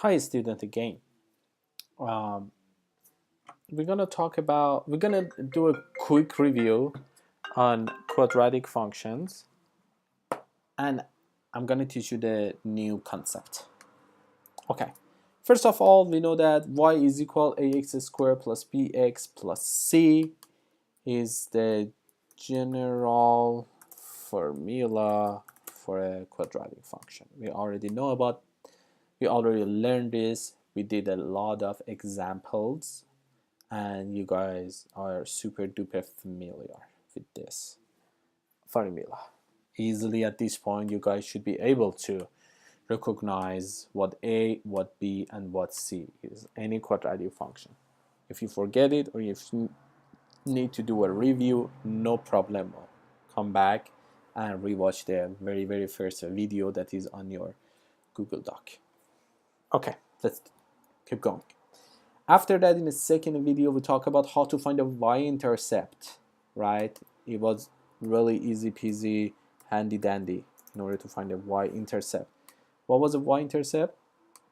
Hi student again. Um, we're gonna do a quick review on quadratic functions, and I'm gonna teach you the new concept. Okay, first of all, we know that y is equal ax squared plus bx plus c is the general formula for a quadratic function. We already learned this. We did a lot of examples and you guys are super duper familiar with this formula. Easily at this point, you guys should be able to recognize what a, what b, and what c is, any quadratic function. If you forget it or if you need to do a review, no problem. Come back and rewatch the very first video that is on your Google Doc. Okay, let's keep going. After that, in the second video, we talk about how to find a y-intercept, right? It was really easy peasy, handy dandy in order to find a y-intercept. What was a y-intercept?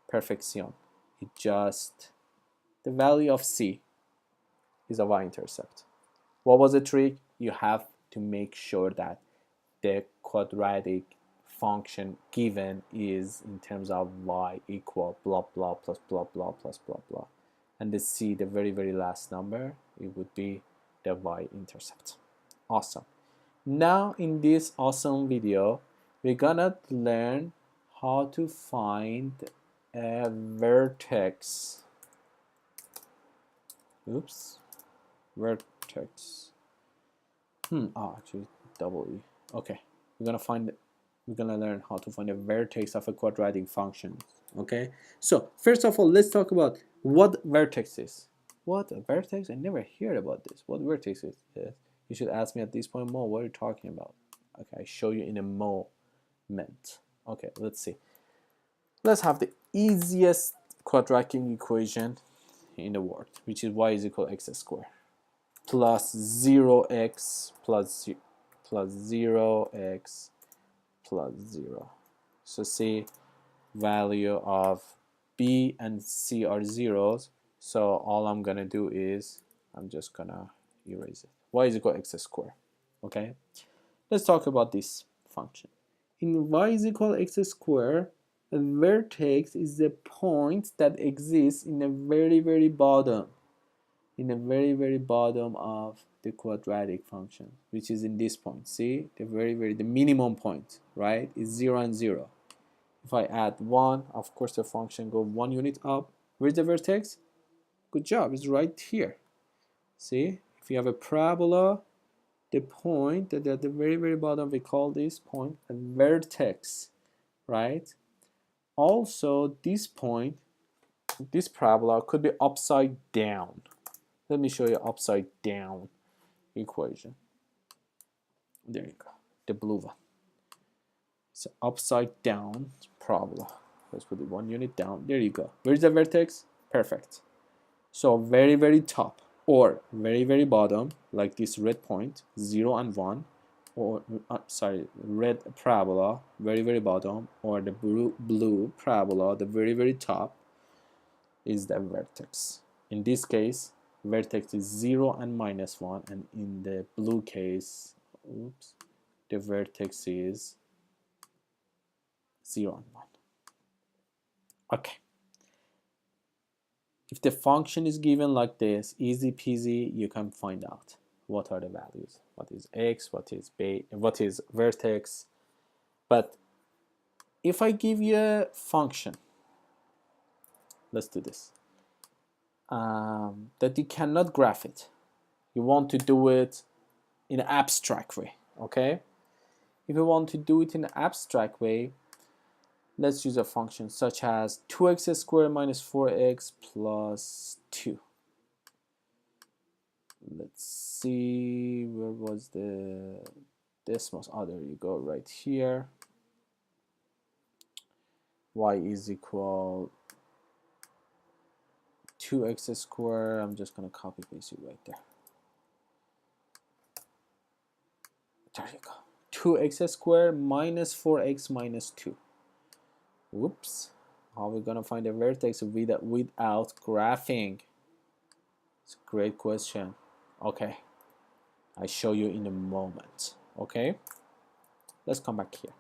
Perfection. It just, the value of c is a y-intercept. What was the trick? You have to make sure that the quadratic function given is in terms of y equal blah blah plus blah blah plus blah blah, and the c, the very last number, it would be the y-intercept. Awesome. Now in this awesome video, we're gonna learn how to find a vertex. Oops, vertex. Actually, double E. Okay, we're gonna learn how to find a vertex of a quadratic function. Okay, so first of all, let's talk about what vertex is. What a vertex? I never heard about this. What vertex is this? You should ask me at this point, Mo, what are you talking about? Okay, I show you in a moment. Okay, let's see. Let's have the easiest quadratic equation in the world, which is y is equal to x squared plus 0x plus 0x plus 0. So see, value of b and c are zeros, so all I'm gonna do is I'm just gonna erase it. Y is equal to x squared. Okay, let's talk about this function. In y is equal to x squared, a vertex is the point that exists in the very bottom, very bottom of the quadratic function, which is in this point. See, the minimum point, right, is 0 and 0. If I add 1, of course the function goes 1 unit up. Where's the vertex? Good job, it's right here. See, if you have a parabola, the point that at the very bottom, we call this point a vertex, right? Also, this point, this parabola could be upside down. Let me show you upside down equation. There you go, the blue one. So upside down parabola. Let's put it 1 unit down. There you go. Where's the vertex? Perfect. So very top or very bottom, like this red point, 0 and 1, or sorry, red parabola, very bottom, or the blue parabola, the very top, is the vertex. In this case, vertex is 0 and -1, and in the blue case, oops, the vertex is 0 and 1. Okay. If the function is given like this, easy peasy, you can find out what are the values. What is x, what is b, what is vertex. But if I give you a function, let's do this, that you cannot graph it. You want to do it in an abstract way, okay? If you want to do it in an abstract way, let's use a function such as 2x squared minus 4x plus 2. Let's see, where was the decimal? Oh, there you go, right here. Y is equal 2x squared. I'm just gonna copy paste it right there. There you go. 2x squared minus 4x minus 2. Whoops. How are we gonna find a vertex without graphing? It's a great question. Okay, I show you in a moment. Okay, let's come back here.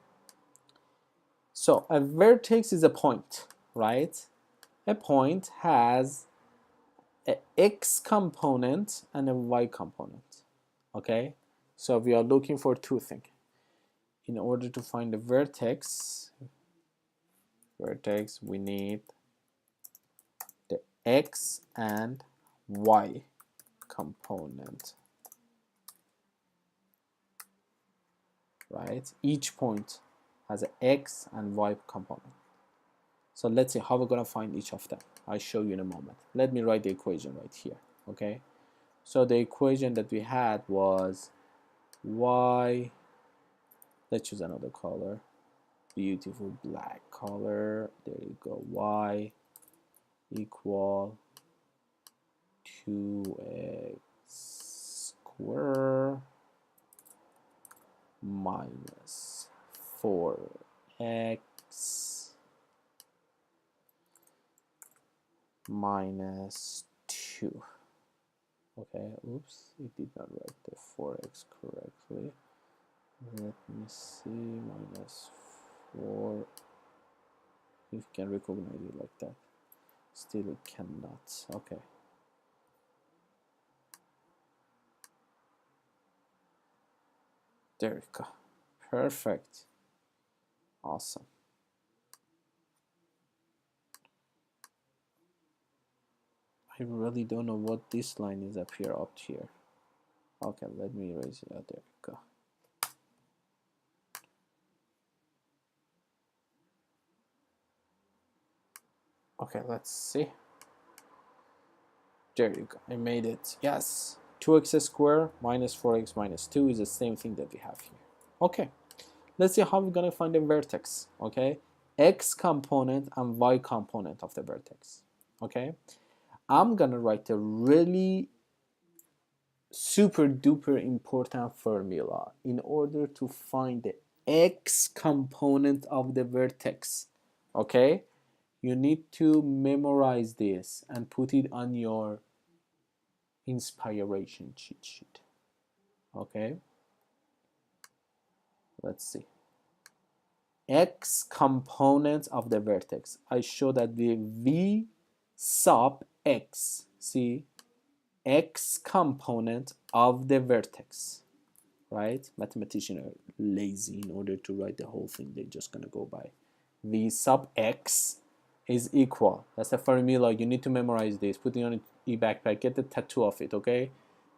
So a vertex is a point, right? A point has an x component and a y component. Okay, so we are looking for two things. In order to find the vertex, we need the x and y component, right? Each point has an x and y component. So let's see how we're going to find each of them. I'll show you in a moment. Let me write the equation right here, okay? So the equation that we had was y, let's choose another color, beautiful black color, there you go, y equal 2x squared minus 4x minus 2. Okay, oops, it did not write the 4x correctly. Let me see, minus 4. If you can recognize it like that. Still it cannot. Okay. There we go. Perfect. Awesome. I really don't know what this line is up here. Okay, let me erase it. There we go. Okay, let's see. There you go. I made it. Yes. 2x squared minus 4x minus 2 is the same thing that we have here. Okay. Let's see how we're going to find the vertex. Okay. X component and y component of the vertex. Okay. I'm going to write a really super duper important formula in order to find the x component of the vertex. Okay. You need to memorize this and put it on your inspiration cheat sheet. Okay, let's see. X component of the vertex. I show that the v sub x. See, x component of the vertex. Right? Mathematicians are lazy. In order to write the whole thing, they're just gonna go by v sub x is equal. That's the formula. You need to memorize this. Put it on your backpack. Get the tattoo of it. Okay.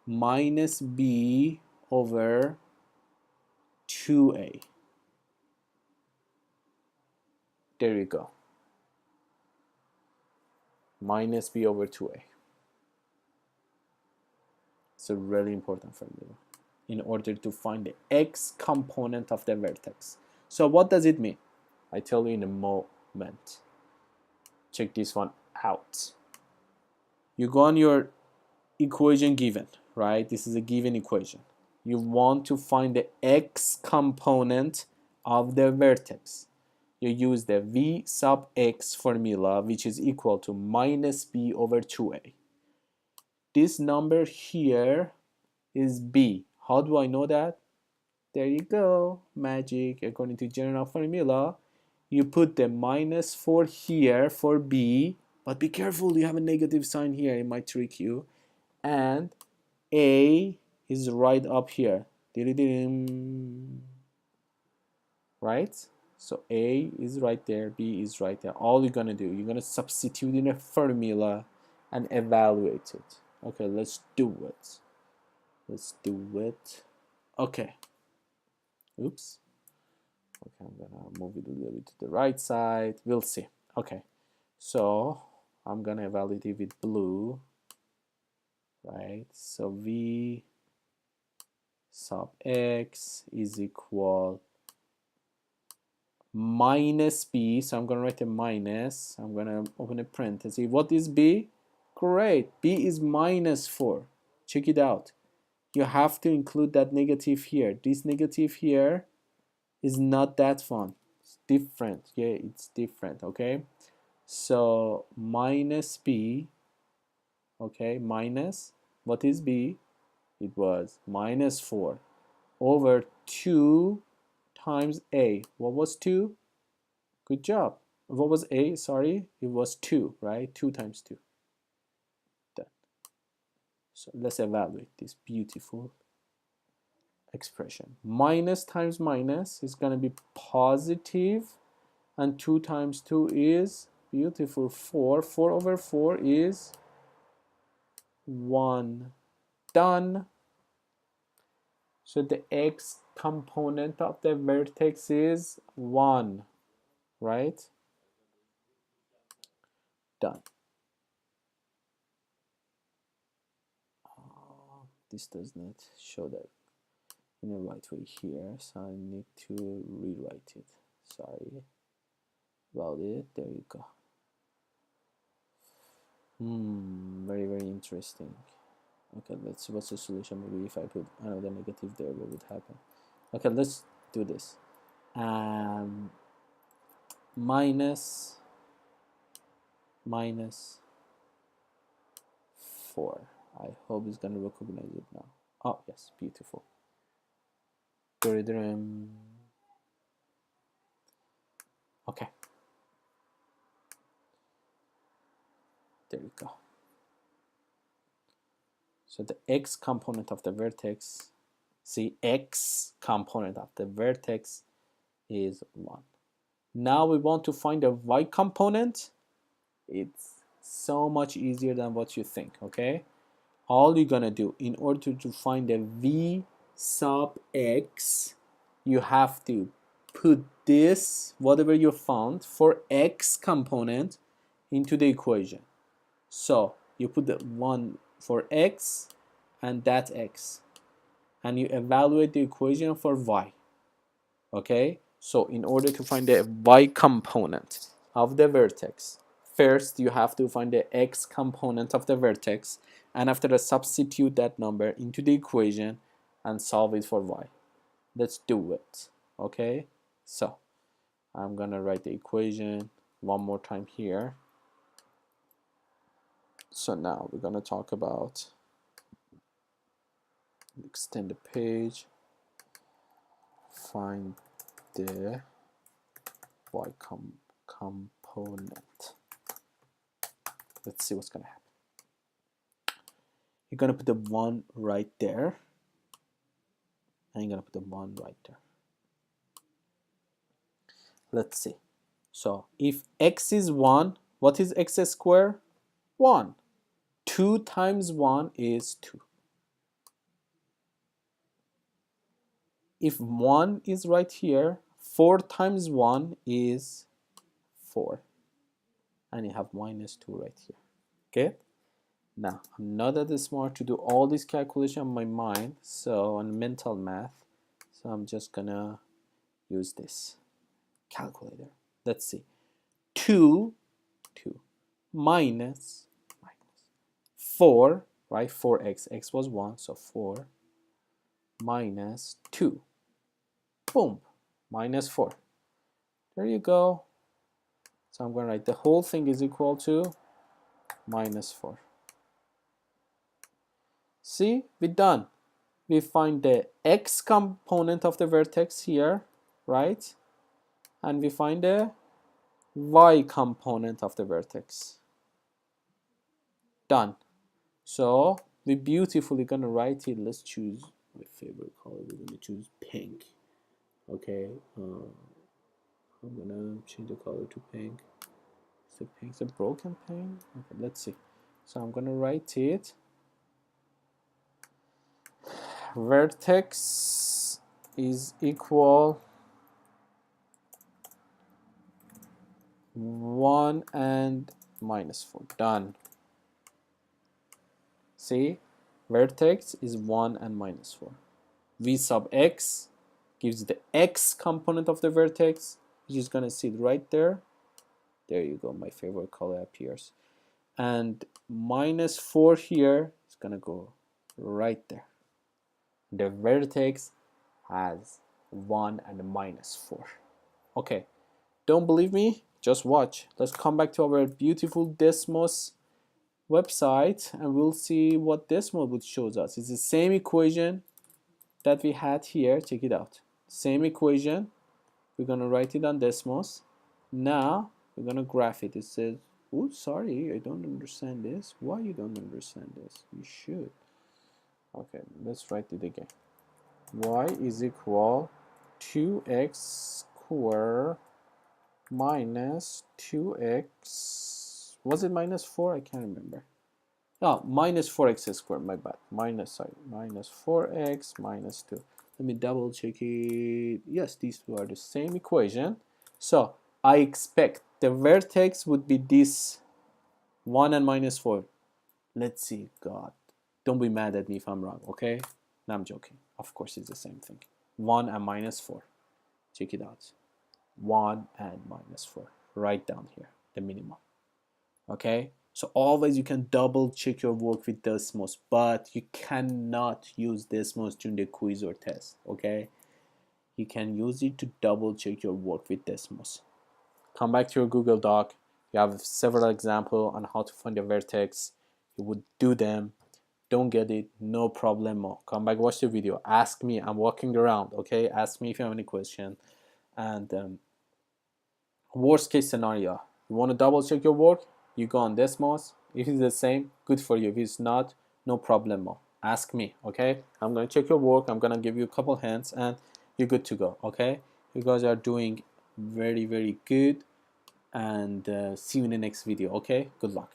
Minus b over 2a. There you go. Minus b over 2a. It's a really important formula in order to find the x component of the vertex. So what does it mean? I tell you in a moment. Check this one out. You go on your equation given, right? This is a given equation. You want to find the x component of the vertex. You use the v sub x formula, which is equal to minus b over 2a. This number here is b. How do I know that? There you go, magic. According to general formula, you put the minus 4 here for b, but be careful, you have a negative sign here, it might trick you. And a is right up here. Right? So a is right there, b is right there. All you're gonna do, you're gonna substitute in a formula and evaluate it. Okay, let's do it. Let's do it. Okay. Oops. Okay, I'm gonna move it a little bit to the right side. We'll see. Okay. So I'm gonna evaluate it with blue. Right? So v sub x is equal minus b. So I'm going to write a minus. I'm going to open a parenthesis. What is b? Great. b is minus 4. Check it out. You have to include that negative here. This negative here is not that fun. It's different. Yeah, it's different. Okay. So minus b, okay, minus, what is b? It was minus 4 over 2 times a. What was 2? Good job. What was a? Sorry, it was 2, right? 2 times 2. Done. So let's evaluate this beautiful expression. Minus times minus is going to be positive, and 2 times 2 is beautiful 4. 4 over 4 is 1. Done. So the x component of the vertex is 1, right? Done. This does not show that in the right way here, so I need to rewrite it. Sorry about it. There you go. Very, very interesting. Okay, let's see what's the solution. Maybe if I put another negative there, what would happen? Okay, let's do this. Minus 4. I hope it's gonna recognize it now. Oh yes, beautiful. Okay, there you go. So the x component of the vertex, see, x component of the vertex is 1. Now we want to find the y component. It's so much easier than what you think, okay? All you're gonna do in order to find the v sub x, you have to put this, whatever you found for x component, into the equation. So you put the 1 for x and that x, and you evaluate the equation for y. Okay, so in order to find the y component of the vertex, first you have to find the x component of the vertex, and after that substitute that number into the equation and solve it for y. Let's do it. Okay, so I'm gonna write the equation one more time here. So now we're gonna talk about, extend the page, find the y component. Let's see what's gonna happen. You're gonna put the 1 right there, and you're gonna put the 1 right there. Let's see. So if x is 1, what is x squared? 1. 2 times 1 is 2. If 1 is right here, 4 times 1 is 4. And you have minus 2 right here. Okay? Now, I'm not that smart to do all this calculation on my mind, so on mental math, so I'm just gonna use this calculator. Let's see. 2 minus 4, right? 4x, x was 1, so 4 minus 2. Boom, minus 4. There you go. So I'm going to write the whole thing is equal to minus 4. See, we're done. We find the x component of the vertex here, right? And we find the y component of the vertex. Done. So we beautifully gonna write it. Let's choose my favorite color. We're gonna choose pink. Okay. I'm gonna change the color to pink. So pink's a broken pink. Okay, let's see. So I'm gonna write it. Vertex is equal 1 and minus 4. Done. See, vertex is 1 and minus 4. V sub x gives the x component of the vertex, which is going to sit right there. There you go, my favorite color appears. And minus 4 here is going to go right there. The vertex has 1 and minus 4. Okay, Don't believe me? Just watch. Let's come back to our beautiful Desmos website and we'll see what Desmos would show us. It's the same equation that we had here. Check it out. Same equation. We're gonna write it on Desmos. Now we're gonna graph it. It says, oh, sorry, I don't understand this. Why you don't understand this? You should. Okay, let's write it again. Y is equal 2x squared minus 2x. Was it minus 4? I can't remember. Oh, minus 4x squared, my bad. Minus 4x minus 2. Let me double check it. Yes, these two are the same equation. So I expect the vertex would be this 1 and minus 4. Let's see. God, don't be mad at me if I'm wrong, okay? No, I'm joking. Of course, it's the same thing. 1 and minus 4. Check it out. 1 and minus 4. Right down here, the minimum. Okay? So always you can double check your work with Desmos, but you cannot use Desmos during the quiz or test. Okay? You can use it to double check your work with Desmos. Come back to your Google Doc. You have several examples on how to find the vertex. You would do them. Don't get it, no problemo. Come back, watch the video. Ask me. I'm walking around. Okay? Ask me if you have any question. And worst case scenario, you want to double check your work, you go on Desmos. If it's the same, good for you. If it's not, no problemo. Ask me, okay? I'm gonna check your work. I'm gonna give you a couple hints and you're good to go, okay? You guys are doing very, very good, and see you in the next video, okay? Good luck.